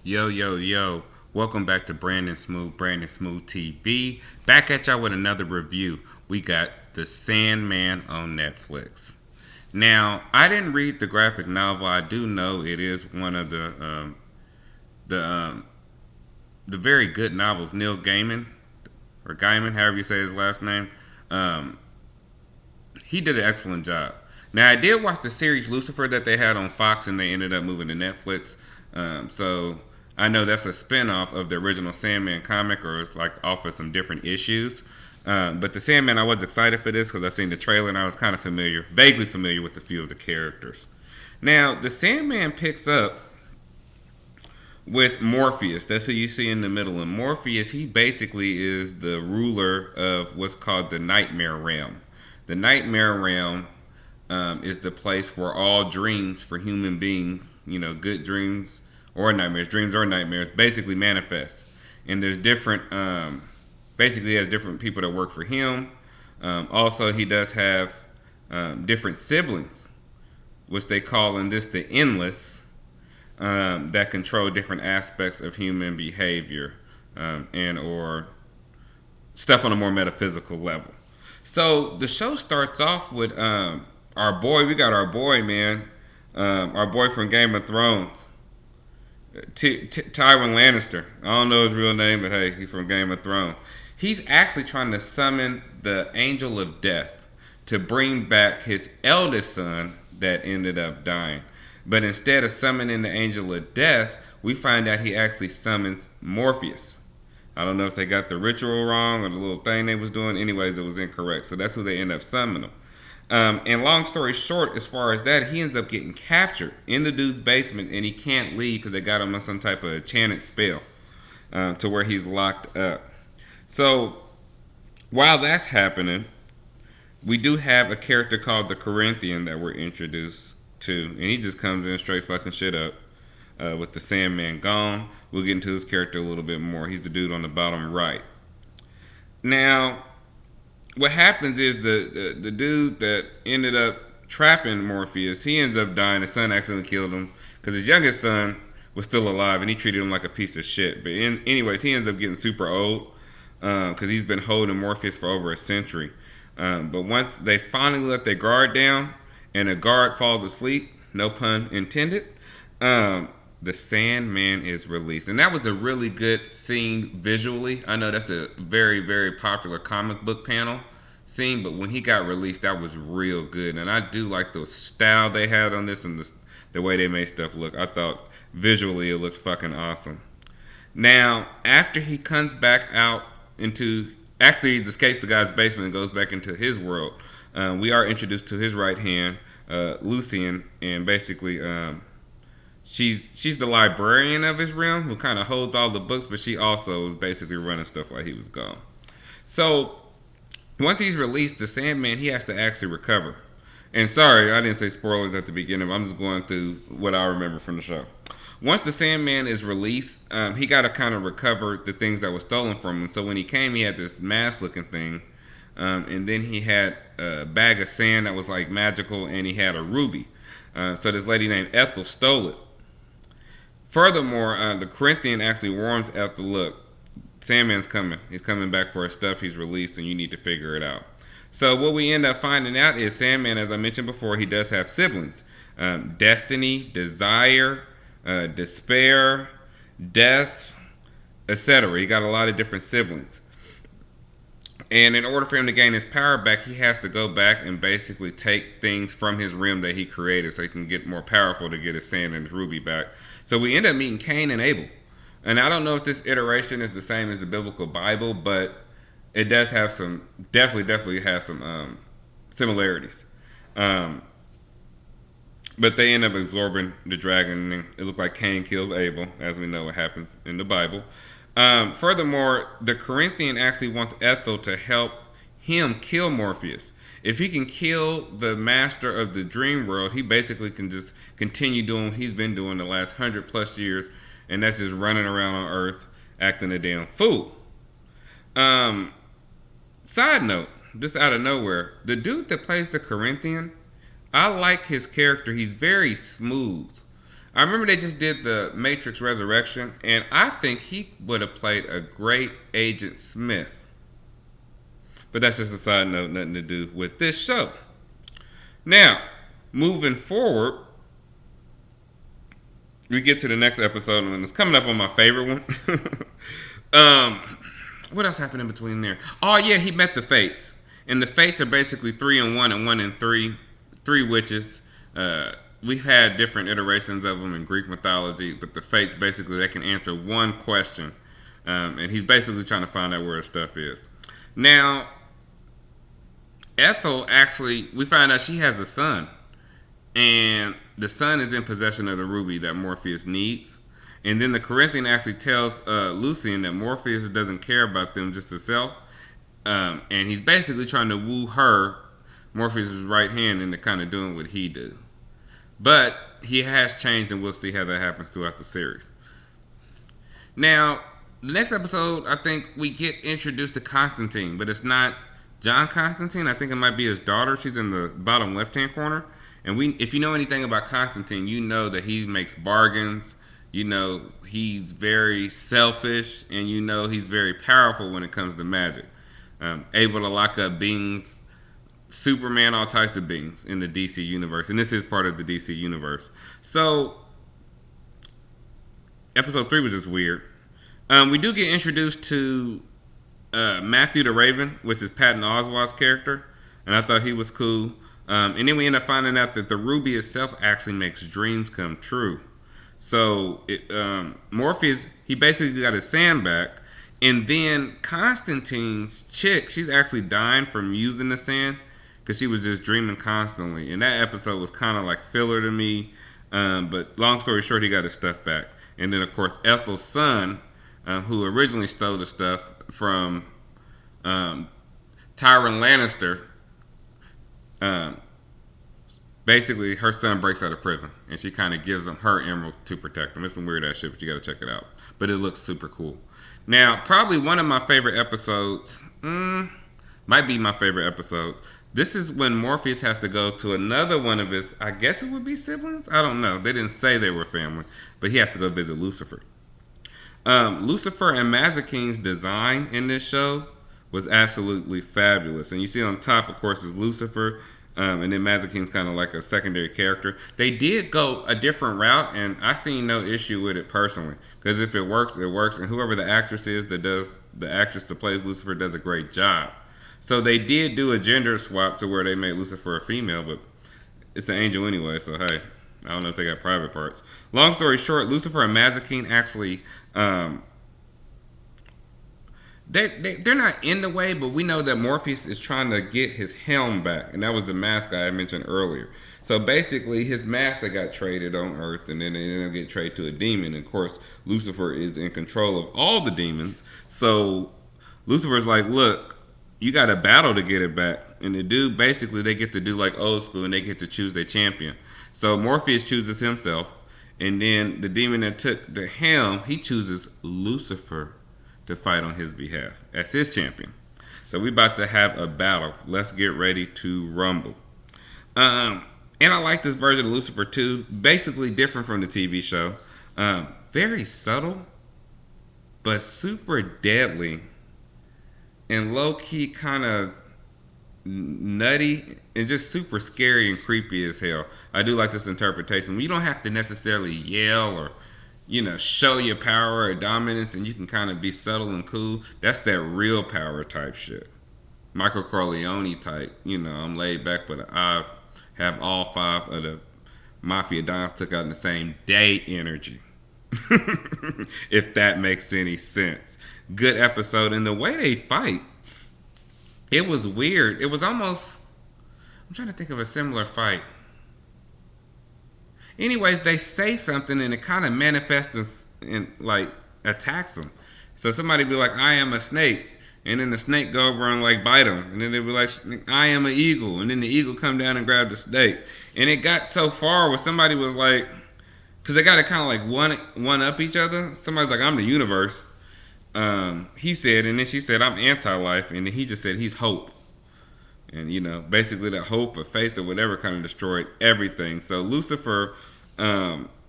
Yo, yo, yo. Welcome back to Brandon Smooth TV. Back at y'all with another review. We got The Sandman on Netflix. Now, I didn't read the graphic novel. I do know it is one of the the very good novels. Neil Gaiman, or Gaiman, however you say his last name. Um, he did an excellent job. Now, I did watch the series Lucifer that they had on Fox, and they ended up moving to Netflix. So I know that's a spinoff of the original Sandman comic, or it's like off of some different issues. But the Sandman, I was excited for this because I seen the trailer and I was kind of familiar, vaguely familiar with a few of the characters. Now, the Sandman picks up with Morpheus. That's who you see in the middle. And Morpheus, he basically is the ruler of what's called the Nightmare Realm. The Nightmare Realm is the place where all dreams for human beings, good dreams or nightmares, basically manifest. And there's different, basically, he has different people that work for him. Also, he does have different siblings, which they call in this the Endless, that control different aspects of human behavior and or stuff on a more metaphysical level. So the show starts off with our boy. We got our boy, man, our boy from Game of Thrones, Tywin Lannister. I don't know his real name, but hey, he's from Game of Thrones. He's actually trying to summon the Angel of Death to bring back his eldest son that ended up dying. But instead of summoning the Angel of Death, we find out he actually summons Morpheus. I don't know if they got the ritual wrong or the little thing they was doing. Anyways, it was incorrect. So that's who they end up summoning. And long story short, as far as that, he ends up getting captured in the dude's basement, and he can't leave because they got him on some type of enchanted spell to where he's locked up. So while that's happening, we do have a character called the Corinthian that we're introduced to, and he just comes in straight fucking shit up. With the Sandman gone, we'll get into his character a little bit more. He's the dude on the bottom right. Now, what happens is the dude that ended up trapping Morpheus, he ends up dying. His son accidentally killed him because his youngest son was still alive, and he treated him like a piece of shit. But anyways, he ends up getting super old because he's been holding Morpheus for over a century. But once they finally let their guard down, and a guard falls asleep, no pun intended, the Sandman is released. And that was a really good scene visually. I know that's a very, very popular comic book panel scene, but when he got released, that was real good. And I do like the style they had on this and the way they made stuff look. I thought visually it looked fucking awesome. Now, after he comes back out into... Actually, he escapes the guy's basement and goes back into his world. We are introduced to his right hand, Lucian, and basically... She's the librarian of his realm who kind of holds all the books, but she also was basically running stuff while he was gone. So once he's released, the Sandman, he has to actually recover. And sorry, I didn't say spoilers at the beginning. I'm just going through what I remember from the show. Once the Sandman is released, he got to kind of recover the things that were stolen from him. So when he came, he had this mask-looking thing, and then he had a bag of sand that was like magical, and he had a ruby. So this lady named Ethel stole it. Furthermore, the Corinthian actually warns Ethel, look, Sandman's coming. He's coming back for his stuff he's released, and you need to figure it out. So what we end up finding out is Sandman, as I mentioned before, he does have siblings. Destiny, Desire, Despair, Death, etc. He got a lot of different siblings. And in order for him to gain his power back, he has to go back and basically take things from his realm that he created so he can get more powerful to get his sand and his ruby back. So we end up meeting Cain and Abel. And I don't know if this iteration is the same as the biblical Bible, but it does have some, definitely has some similarities. But they end up absorbing the dragon, and it looked like Cain kills Abel, as we know what happens in the Bible. Furthermore, the Corinthian actually wants Ethel to help him kill Morpheus. If he can kill the master of the dream world, he basically can just continue doing what he's been doing the last 100+ years, and that's just running around on Earth acting a damn fool. Side note, just out of nowhere, the dude that plays the Corinthian, I like his character. He's very smooth. I remember they just did the Matrix Resurrection, and I think he would have played a great Agent Smith. But that's just a side note, nothing to do with this show. Now, moving forward, we get to the next episode, and it's coming up on my favorite one. What else happened in between there? Oh yeah, he met the Fates, and the Fates are basically 3 and 1 and 1 and 3, three witches. We've had different iterations of them in Greek mythology, but the Fates basically they can answer one question, and he's basically trying to find out where his stuff is. Now, Ethel actually, we find out she has a son, and the son is in possession of the ruby that Morpheus needs. And then the Corinthian actually tells Lucian that Morpheus doesn't care about them, just himself. And he's basically trying to woo her, Morpheus' right hand, into kind of doing what he do. But he has changed, and we'll see how that happens throughout the series. Now, the next episode, I think we get introduced to Constantine, but it's not John Constantine. I think it might be his daughter. She's in the bottom left-hand corner. And if you know anything about Constantine, you know that he makes bargains. You know, he's very selfish, and you know he's very powerful when it comes to magic. Able to lock up beings, Superman, all types of beings in the DC universe. And this is part of the DC universe. So, episode 3 was just weird. We do get introduced to Matthew the Raven, which is Patton Oswalt's character. And I thought he was cool. And then we end up finding out that the ruby itself actually makes dreams come true. So Morpheus, he basically got his sand back, and then Constantine's chick, she's actually dying from using the sand because she was just dreaming constantly. And that episode was kind of like filler to me. But long story short, he got his stuff back. And then of course Ethel's son, who originally stole the stuff from Tyrion Lannister. Basically, her son breaks out of prison, and she kind of gives him her emerald to protect him. It's some weird ass shit, but you got to check it out. But it looks super cool. Now, probably one of my favorite episodes, might be my favorite episode. This is when Morpheus has to go to another one of his, I guess it would be siblings? I don't know. They didn't say they were family, but he has to go visit Lucifer. Lucifer and Mazakine's design in this show was absolutely fabulous. And you see on top, of course, is Lucifer. And then Mazakine's kind of like a secondary character. They did go a different route, and I seen no issue with it personally. Because if it works, it works. And whoever the actress is the actress that plays Lucifer does a great job. So they did do a gender swap to where they made Lucifer a female, but it's an angel anyway, so hey, I don't know if they got private parts. Long story short, Lucifer and Mazikine actually... They're not in the way, but we know that Morpheus is trying to get his helm back, and that was the mask I mentioned earlier. So basically, his mask that got traded on Earth, and then it ended up getting traded to a demon. And of course, Lucifer is in control of all the demons. So Lucifer's like, look, you got a battle to get it back. And the dude, basically, they get to do like old school, and they get to choose their champion. So Morpheus chooses himself, and then the demon that took the helm, he chooses Lucifer to fight on his behalf as his champion. So we about to have a battle. Let's get ready to rumble. And I like this version of Lucifer too. Basically different from the TV show. Very subtle, but super deadly and low-key kind of nutty and just super scary and creepy as hell. I do like this interpretation. You don't have to necessarily yell or show your power or dominance, and you can kind of be subtle and cool. That's that real power type shit. Michael Corleone type. I'm laid back, but I have all 5 of the Mafia Dons took out in the same day energy. If that makes any sense. Good episode. And the way they fight, it was weird. It was almost... I'm trying to think of a similar fight. Anyways, they say something and it kind of manifests and like attacks them. So somebody be like, I am a snake. And then the snake go over and like bite them. And then they be like, I am an eagle. And then the eagle come down and grab the snake. And it got so far where somebody was like, because they got to kind of like one up each other. Somebody's like, I'm the universe. He said, and then she said, I'm anti-life. And then he just said, he's hope. And, basically that hope or faith or whatever kind of destroyed everything. So Lucifer,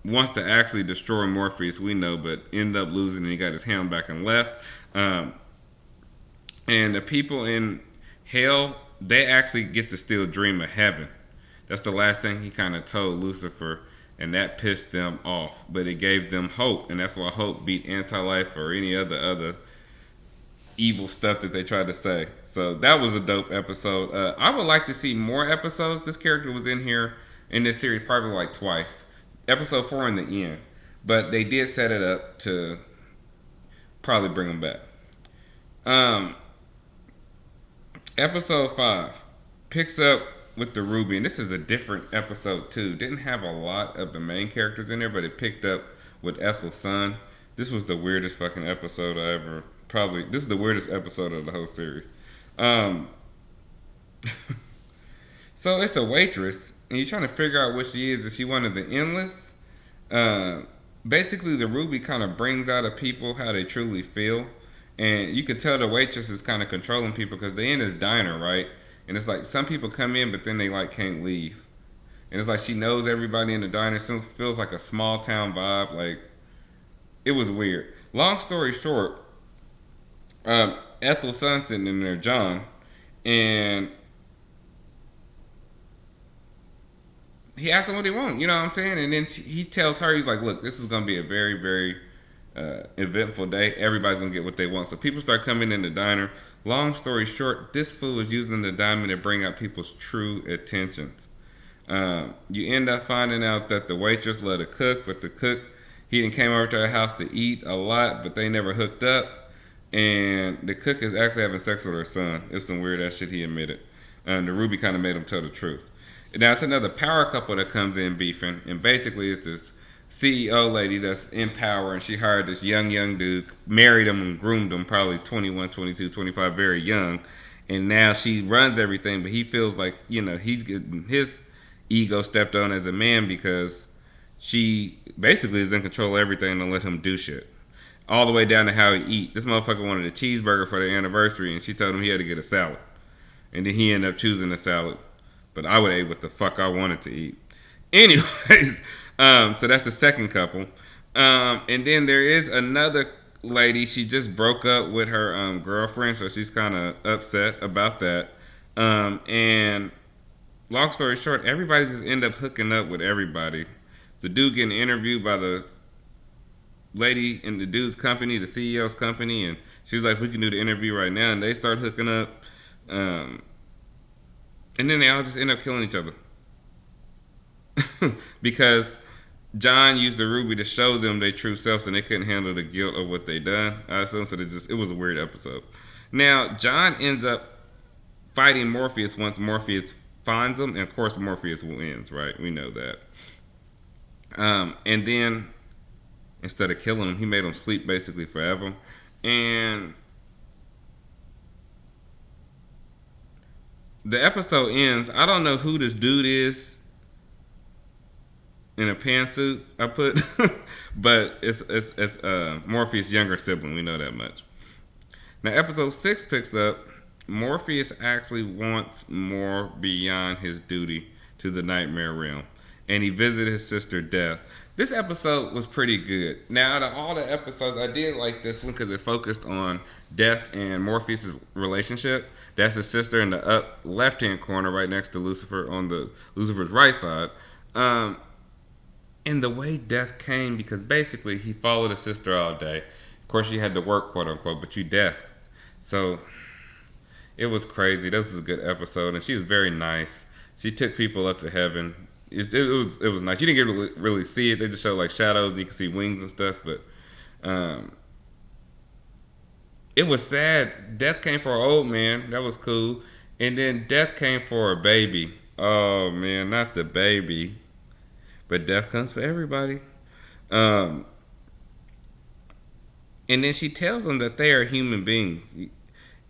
wants to actually destroy Morpheus, we know, but ended up losing, and he got his helm back and left. And the people in hell, they actually get to still dream of heaven. That's the last thing he kind of told Lucifer, and that pissed them off. But it gave them hope, and that's why hope beat anti-life or any other evil stuff that they tried to say. So that was a dope episode. I would like to see more episodes. This character was in here in this series probably like twice. Episode 4 in the end. But they did set it up to probably bring him back. Episode 5 picks up with the Ruby, and this is a different episode too. Didn't have a lot of the main characters in there, but it picked up with Ethel's son. This was the weirdest fucking episode I ever. Probably this is the weirdest episode of the whole series. So it's a waitress, and you're trying to figure out what she is. Is she one of the endless? Basically, the Ruby kind of brings out of people how they truly feel. And you could tell the waitress is kind of controlling people because they're in this diner, right? And it's like some people come in, but then they like can't leave. And it's like she knows everybody in the diner. It feels like a small town vibe. Like, it was weird. Long story short, Ethel's son sitting in there, John, and he asks him what he wants. You know what I'm saying? And then he tells her, he's like, look, this is going to be a very, very eventful day. Everybody's gonna get what they want. So people start coming in the diner. Long story short, this fool is using the diamond to bring out people's true intentions. You end up finding out that the waitress loved to cook, but the cook, he didn't came over to her house to eat a lot, but they never hooked up. And the cook is actually having sex with her son. It's some weird ass shit he admitted. The Ruby kind of made him tell the truth. Now it's another power couple that comes in beefing, and basically it's this CEO lady that's in power, and she hired this young dude, married him and groomed him, probably 21, 22, 25, very young. And now she runs everything, but he feels like, he's getting his ego stepped on as a man because she basically is in control of everything and let him do shit. All the way down to how he eat. This motherfucker wanted a cheeseburger for their anniversary, and she told him he had to get a salad. And then he ended up choosing a salad. But I would eat what the fuck I wanted to eat. Anyways, so that's the second couple. And then there is another lady. She just broke up with her girlfriend, so she's kind of upset about that. And long story short, everybody just end up hooking up with everybody. The dude getting interviewed by the lady in the dude's company, the CEO's company, and she was like, we can do the interview right now. And they start hooking up. And then they all just end up killing each other. Because John used the Ruby to show them their true selves, and they couldn't handle the guilt of what they done. I assume so. It was a weird episode. Now John ends up fighting Morpheus once Morpheus finds him, and of course Morpheus wins, right? We know that. And then instead of killing him, he made him sleep basically forever. And the episode ends. I don't know who this dude is in a pantsuit I put, but it's Morpheus' younger sibling. We know that much. Now episode 6 picks up. Morpheus actually wants more beyond his duty to the nightmare realm, and he visited his sister Death. This episode was pretty good. Now, out of all the episodes, I did like this one because it focused on Death and Morpheus' relationship. That's his sister in the up left-hand corner right next to Lucifer on the Lucifer's right side. And the way Death came, because basically he followed his sister all day. Of course, she had to work, quote-unquote, but you Death. So it was crazy. This was a good episode, and she was very nice. She took people up to heaven. It was nice. You didn't get to really see it. They just showed like shadows. You could see wings and stuff, but it was sad. Death came for an old man. That was cool. And then Death came for a baby. Oh man, not the baby, but death comes for everybody. And then she tells them that they are human beings,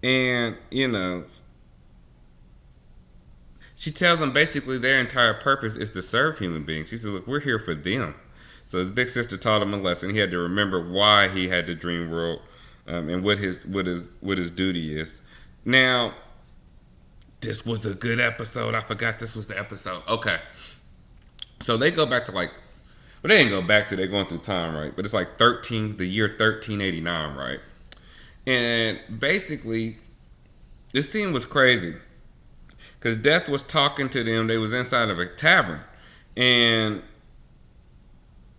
and she tells them basically their entire purpose is to serve human beings. She said, look, we're here for them. So his big sister taught him a lesson. He had to remember why he had the dream world, and what his duty is. Now, this was a good episode. I forgot this was the episode. Okay. So they go back to But they didn't go back to. They're going through time, right? But it's like the year 1389, right? And basically, this scene was crazy because Death was talking to them. They was inside of a tavern, and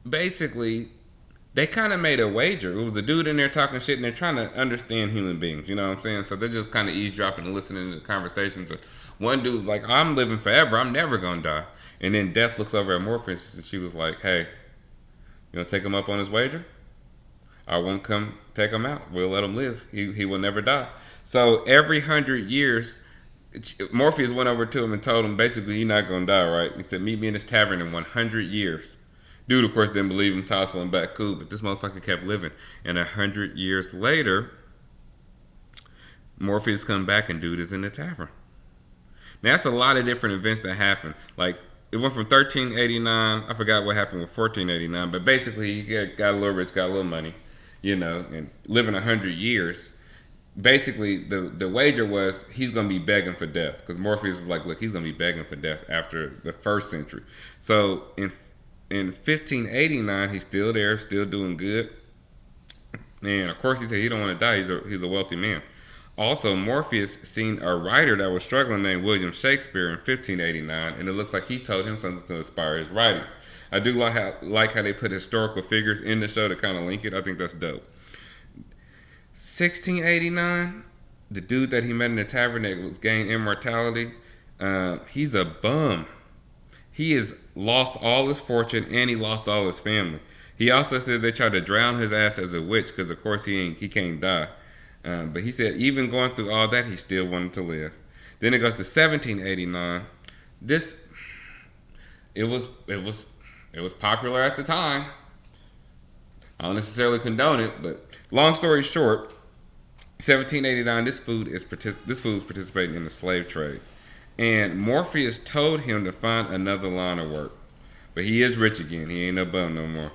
basically, they kind of made a wager. It was a dude in there talking shit, and they're trying to understand human beings. You know what I'm saying? So they're just kind of eavesdropping and listening to the conversations. One dude's like, "I'm living forever. I'm never gonna die." And then Death looks over at Morpheus, and she was like, "Hey, you gonna take him up on his wager? I won't come take him out. We'll let him live. He will never die." So every 100 years, Morpheus went over to him and told him, basically, "You're not gonna die, right?" He said, "Meet me in this tavern in 100 years." Dude, of course, didn't believe him. Tossed one back, cool. But this motherfucker kept living. And 100 years later, Morpheus come back and dude is in the tavern. Now that's a lot of different events that happened. Like it went from 1389. I forgot what happened with 1489, but basically he got a little rich, got a little money, and living 100 years. Basically, the wager was he's gonna be begging for death because Morpheus is like, look, he's gonna be begging for death after the first century. So in 1589, he's still there, still doing good. And of course, he said he don't want to die. He's a wealthy man. Also, Morpheus seen a writer that was struggling named William Shakespeare in 1589, and it looks like he told him something to inspire his writings. I do like how they put historical figures in the show to kind of link it. I think that's dope. 1689, the dude that he met in the tavern that was gained immortality, he's a bum. He has lost all his fortune and he lost all his family. He also said they tried to drown his ass as a witch because, of course, he can't die. But he said even going through all that, he still wanted to live. Then it goes to 1789. It was popular at the time. I don't necessarily condone it, but long story short, 1789. This food is participating in the slave trade. And Morpheus told him to find another line of work. But he is rich again. He ain't no bum no more.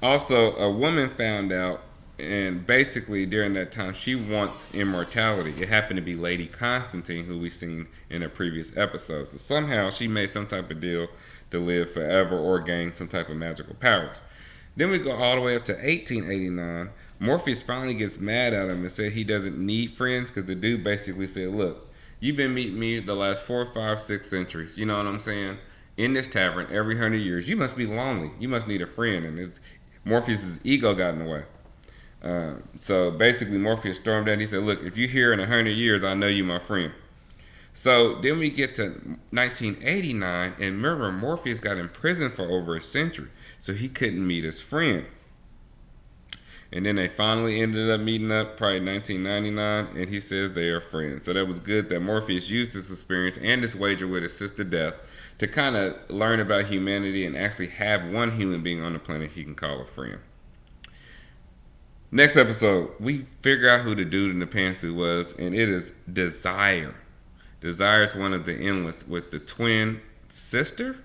Also, a woman found out, and basically during that time, she wants immortality. It happened to be Lady Constantine, who we've seen in a previous episode. So somehow she made some type of deal to live forever or gain some type of magical powers. Then we go all the way up to 1889. Morpheus finally gets mad at him and said he doesn't need friends because the dude basically said, look, you've been meeting me the last 4, 5, 6 centuries. You know what I'm saying? In this tavern every 100 years. You must be lonely. You must need a friend. And Morpheus' ego got in the way. So basically Morpheus stormed out and he said, look, if you're here in 100 years, I know you my friend. So then we get to 1989, and remember, Morpheus got in prison for over a century, so he couldn't meet his friend. And then they finally ended up meeting up, probably 1999, and he says they are friends. So that was good that Morpheus used this experience and this wager with his sister Death to kind of learn about humanity and actually have one human being on the planet he can call a friend. Next episode, we figure out who the dude in the pantsuit was, and it is Desire. Desire is one of the Endless with the twin sister?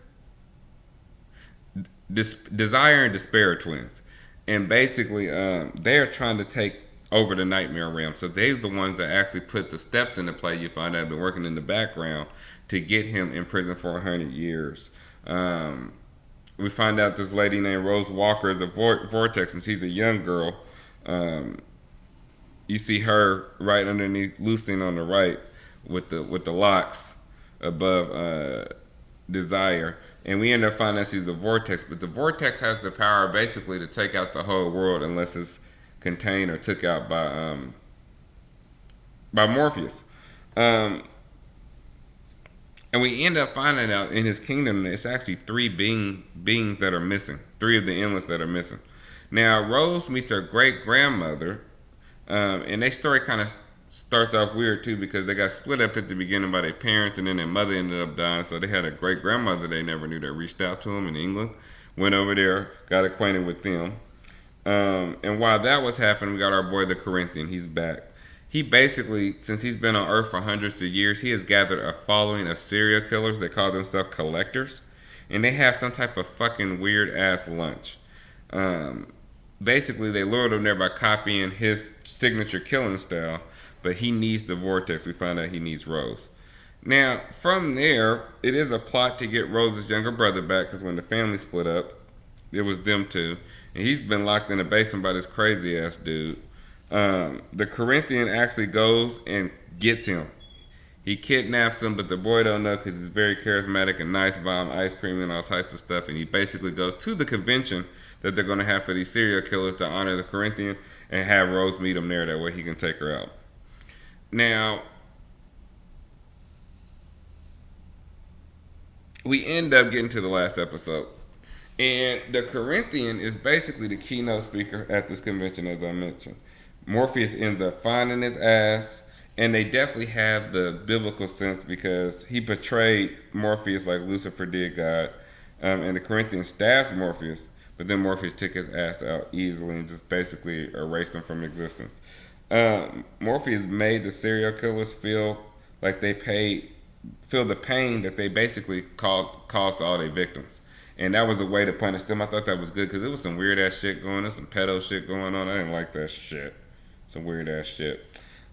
Desire and Despair are twins. And basically, they're trying to take over the Nightmare Realm. So they're the ones that actually put the steps into play. You find out have been working in the background to get him in prison for 100 years. We find out this lady named Rose Walker is a vortex, and she's a young girl. You see her right underneath Lucine on the right with the locks above Desire. And we end up finding out she's a vortex, but the vortex has the power basically to take out the whole world unless it's contained or took out by Morpheus. And we end up finding out in his kingdom that it's actually 3 beings that are missing, 3 of the Endless that are missing. Now Rose meets her great grandmother, and their story kind of starts off weird too because they got split up at the beginning by their parents, and then their mother ended up dying. So they had a great grandmother they never knew that reached out to them in England, went over there, got acquainted with them. And while that was happening, we got our boy the Corinthian. He's back. He basically, since he's been on Earth for hundreds of years, he has gathered a following of serial killers. They call themselves collectors, and they have some type of fucking weird ass lunch. Basically, they lured him there by copying his signature killing style. But he needs the vortex. We find out he needs Rose. Now, from there, it is a plot to get Rose's younger brother back because when the family split up, it was them two, and he's been locked in a basement by this crazy ass dude. The Corinthian actually goes and gets him. He kidnaps him, but the boy don't know because he's very charismatic and nice, buy him ice cream and all types of stuff. And he basically goes to the convention that they're going to have for these serial killers to honor the Corinthian and have Rose meet him there. That way he can take her out. Now, we end up getting to the last episode. And the Corinthian is basically the keynote speaker at this convention, as I mentioned. Morpheus ends up finding his ass. And they definitely have the biblical sense because he betrayed Morpheus like Lucifer did God. And the Corinthians stabs Morpheus, but then Morpheus took his ass out easily and just basically erased him from existence. Morpheus made the serial killers feel like feel the pain that they basically caused to all their victims. And that was a way to punish them. I thought that was good because it was some weird ass shit going on, some pedo shit going on. I didn't like that shit. Some weird ass shit.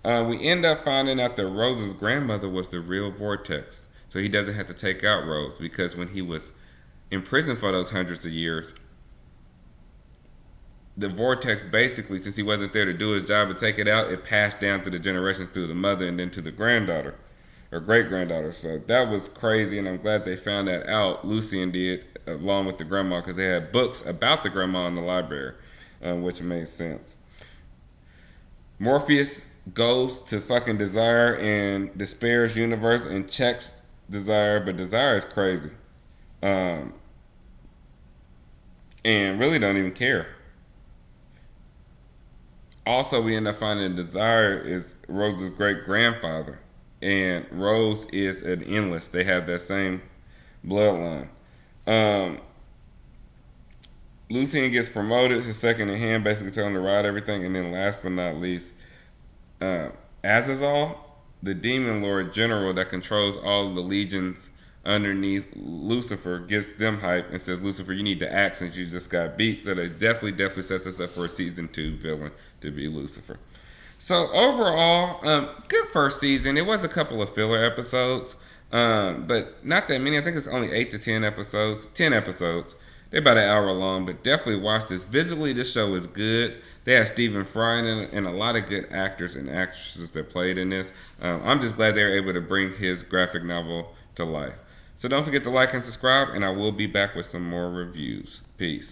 We end up finding out that Rose's grandmother was the real Vortex. So he doesn't have to take out Rose because when he was in prison for those hundreds of years, the Vortex basically, since he wasn't there to do his job and take it out, it passed down through the generations through the mother and then to the granddaughter or great-granddaughter. So that was crazy, and I'm glad they found that out. Lucien did, along with the grandma, because they had books about the grandma in the library, which made sense. Morpheus goes to fucking Desire and Despair's universe and checks Desire, but Desire is crazy. And really don't even care. Also, we end up finding Desire is Rose's great-grandfather. And Rose is an Endless. They have that same bloodline. Lucien gets promoted, his second in hand, basically telling him to ride everything. And then last but not least, Azazel, the demon lord general that controls all of the legions underneath Lucifer, gets them hype and says, Lucifer, you need to act since you just got beat. So they definitely set this up for a season 2 villain to be Lucifer. So overall, good first season. It was a couple of filler episodes, but not that many. I think it's only 8 to 10 episodes. 10 episodes. They're about an hour long, but definitely watch this. Visually, this show is good. They have Stephen Fry in it and a lot of good actors and actresses that played in this. I'm just glad they were able to bring his graphic novel to life. So don't forget to like and subscribe, and I will be back with some more reviews. Peace.